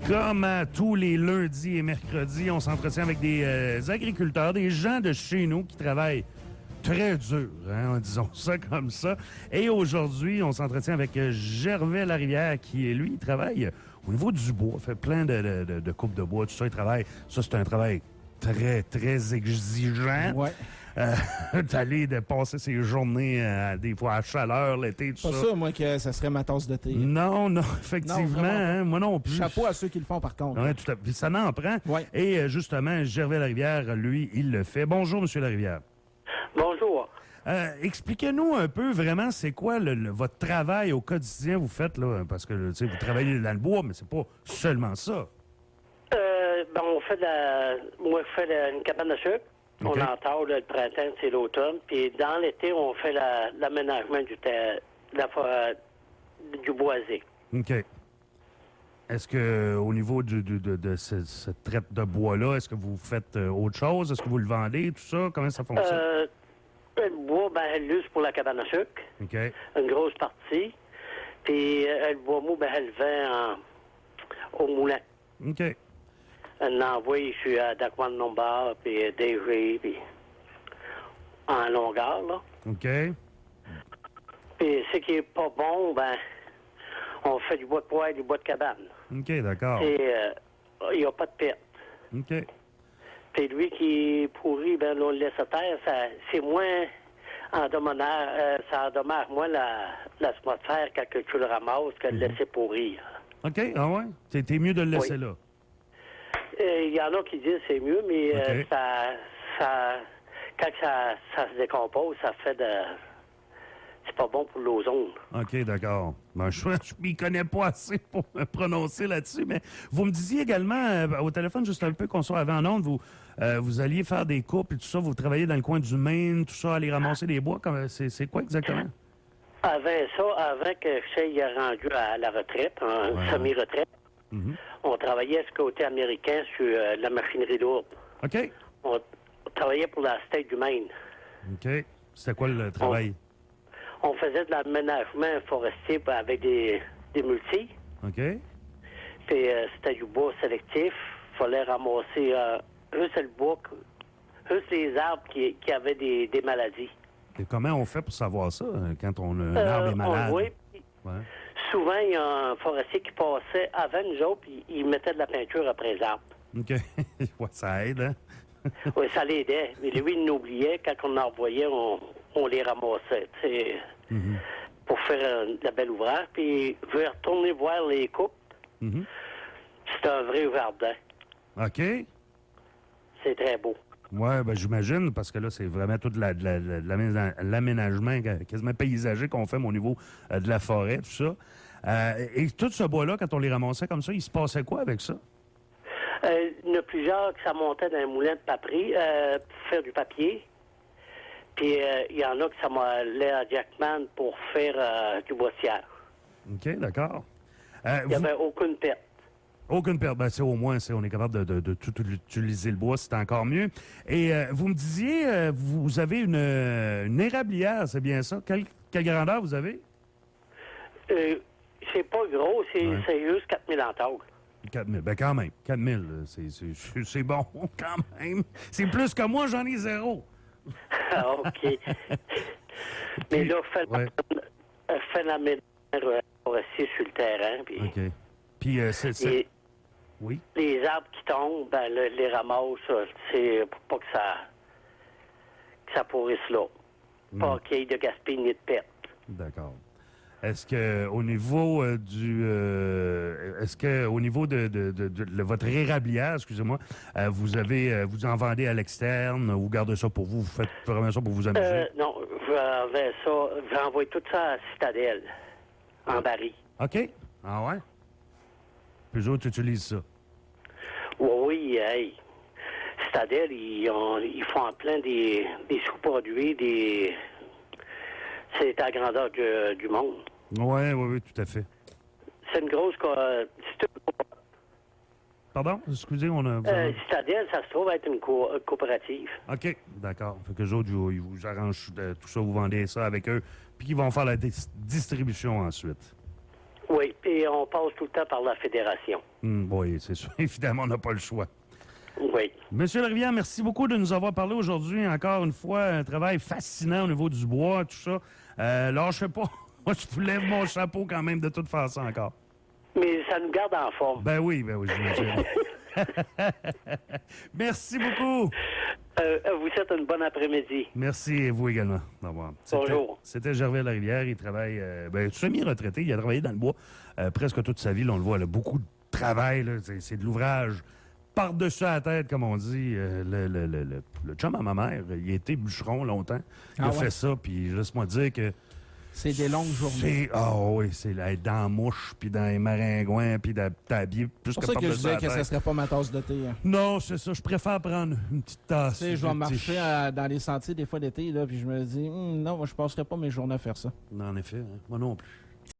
Comme à tous les lundis et mercredis, on s'entretient avec des agriculteurs, des gens de chez nous qui travaillent très dur, hein, disons ça comme ça. Et aujourd'hui, on s'entretient avec Gervais Larivière qui, lui, il travaille au niveau du bois, fait plein de coupes de bois, tout ça, il travaille. Ça, c'est un travail très, très exigeant. Ouais. D'aller de passer ses journées des fois à chaleur, l'été, tout Pas ça. ça, moi, que ça serait ma tasse de thé. Non, effectivement, Non, hein, moi non plus. Chapeau à ceux qui le font, par contre. Ouais, tout à fait. Ça n'en prend. Ouais. Et justement, Gervais Larivière, lui, il le fait. Bonjour, M. Larivière. Bonjour. Expliquez-nous un peu vraiment c'est quoi votre travail au quotidien vous faites là, parce que vous travaillez dans le bois, mais c'est pas seulement ça. On fait moi je fais une cabane à sucre. OK. On entend le printemps, c'est l'automne. Puis dans l'été, on fait l'aménagement du boisé. OK. Est-ce que au niveau de cette traite de bois-là, est-ce que vous faites autre chose? Est-ce que vous le vendez, tout ça? Comment ça fonctionne? Le bois, elle l'use pour la cabane à sucre. OK. Une grosse partie. Puis le bois mou, elle le vend au moulin. OK. Elle l'envoie, je suis à Daquan Lombard, puis DG, puis en longueur, là. OK. Puis ce qui est pas bon, on fait du bois de poêle, du bois de cabane. OK, d'accord. Et il n'y a pas de perte. OK. Puis lui qui est pourri, on le laisse à terre, c'est moins endommageur, ça endommage moins l'atmosphère quand tu le ramasses que de le laisser pourrir. OK, ah ouais? C'était mieux de le laisser là. Il y en a qui disent que c'est mieux, mais OK. quand ça se décompose, ça fait c'est pas bon pour l'ozone. OK, d'accord. Je m'y connais pas assez pour me prononcer là-dessus, mais vous me disiez également au téléphone, juste un peu qu'on soit avant en onde, vous alliez faire des coupes et tout ça, vous travaillez dans le coin du Maine, tout ça, aller ramasser des bois, c'est quoi exactement? Avant que je sois rendu à la retraite, en semi-retraite, on travaillait ce côté américain sur la machinerie lourde. OK. On travaillait pour la State du Maine. OK. C'était quoi le travail? On faisait de l'aménagement forestier avec des multis. OK. Puis c'était du bois sélectif. Il fallait ramasser juste le bois, juste les arbres qui avaient des maladies. Et comment on fait pour savoir ça quand un arbre est malade? Oui. Ouais. Souvent, il y a un forestier qui passait avant nous autres, puis il mettait de la peinture après les arbres. OK. Ouais, ça aide, hein? Oui, ça l'aidait. Mais lui, il nous oubliait. Quand on en envoyait, on les ramassait, tu sais, pour faire la belle ouvrage. Puis, je vais retourner voir les coupes. C'est un vrai jardin. OK. C'est très beau. Oui, j'imagine, parce que là, c'est vraiment tout de l'aménagement quasiment paysager qu'on fait au niveau de la forêt, tout ça. Et tout ce bois-là, quand on les ramassait comme ça, il se passait quoi avec ça? Il y en a plusieurs que ça montait dans un moulin de paperie pour faire du papier. Puis il y en a que ça m'allait à Jackman pour faire du boissière. OK, d'accord. Il n'y avait aucune perte. Aucune perte. C'est au moins, on est capable de tout utiliser le bois, c'est encore mieux. Et vous me disiez, vous avez une érablière, c'est bien ça? Quelle grandeur vous avez? C'est pas gros, c'est juste 4000 entaugles. 4000, quand même. 4000, c'est bon, quand même. C'est plus que moi, j'en ai 0. OK. Mais là, fait la médaille forestier sur le terrain. Puis, OK. Puis, oui? Les arbres qui tombent, les ramasse, c'est pour pas que ça pourrisse là. Pas qu'il y ait de gaspille ni de perte. D'accord. Est-ce que au niveau de votre érablière, excusez-moi, vous en vendez à l'externe ou gardez ça pour vous faites vraiment ça pour vous amuser? Non, j'envoie tout ça à Citadelle, en baril. OK. Ah ouais? Puis eux autres utilisent ça. Oui, hey. Citadelle, ils font en plein des sous-produits, c'est à la grandeur du monde. Oui, tout à fait. C'est une grosse... Pardon? Excusez, on a... Citadelle, ça se trouve être une coopérative. OK, d'accord. Fait qu'eux autres, ils vous arrangent tout ça, vous vendez ça avec eux, puis ils vont faire la distribution ensuite. Oui, puis puis on passe tout le temps par la fédération. Oui, c'est sûr. Évidemment, on n'a pas le choix. Oui. Monsieur Larivière, merci beaucoup de nous avoir parlé aujourd'hui. Encore une fois, un travail fascinant au niveau du bois, tout ça. Lâchez pas. Moi, je vous lève mon chapeau quand même de tout faire ça encore. Mais ça nous garde en forme. Ben oui, j'imagine. Merci beaucoup. Vous souhaite une bonne après-midi. Merci, et vous également. Au revoir. Bonjour. C'était Gervais Larivière. Il travaille, semi-retraité. Il a travaillé dans le bois presque toute sa vie. Là, on le voit, il a beaucoup de travail. Là. C'est de l'ouvrage par-dessus la tête, comme on dit. Le chum à ma mère, il a été bûcheron longtemps. Il a fait ça, puis laisse-moi dire que c'est des longues journées. C'est être dans la mouche, puis dans les maringouins, puis t'habiller plus que par-dessus la tête. C'est pour ça que je disais que ça ne serait pas ma tasse de thé. Hein. Non, c'est ça. Je préfère prendre une petite tasse. Tu sais, je vais marcher dans les sentiers des fois d'été, là, puis je me dis, non, moi, je passerais pas mes journées à faire ça. En effet, hein. Moi non plus.